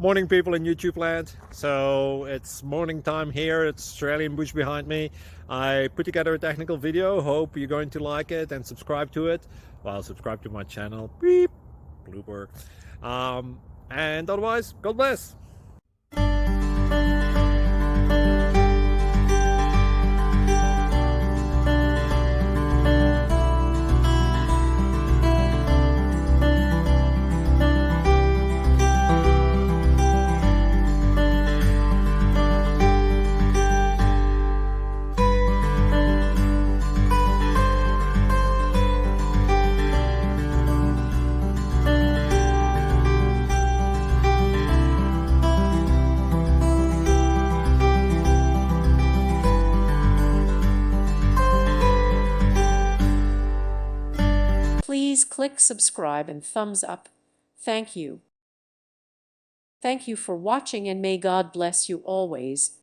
Morning, people in YouTube land. So it's morning time here. It's Australian bush behind me. I put together a technical video. Hope you're going to like it and subscribe to it. Well, subscribe to my channel. Beep. Blooper. And otherwise, God bless. Please click subscribe and thumbs up. Thank you. Thank you for watching, and may God bless you always.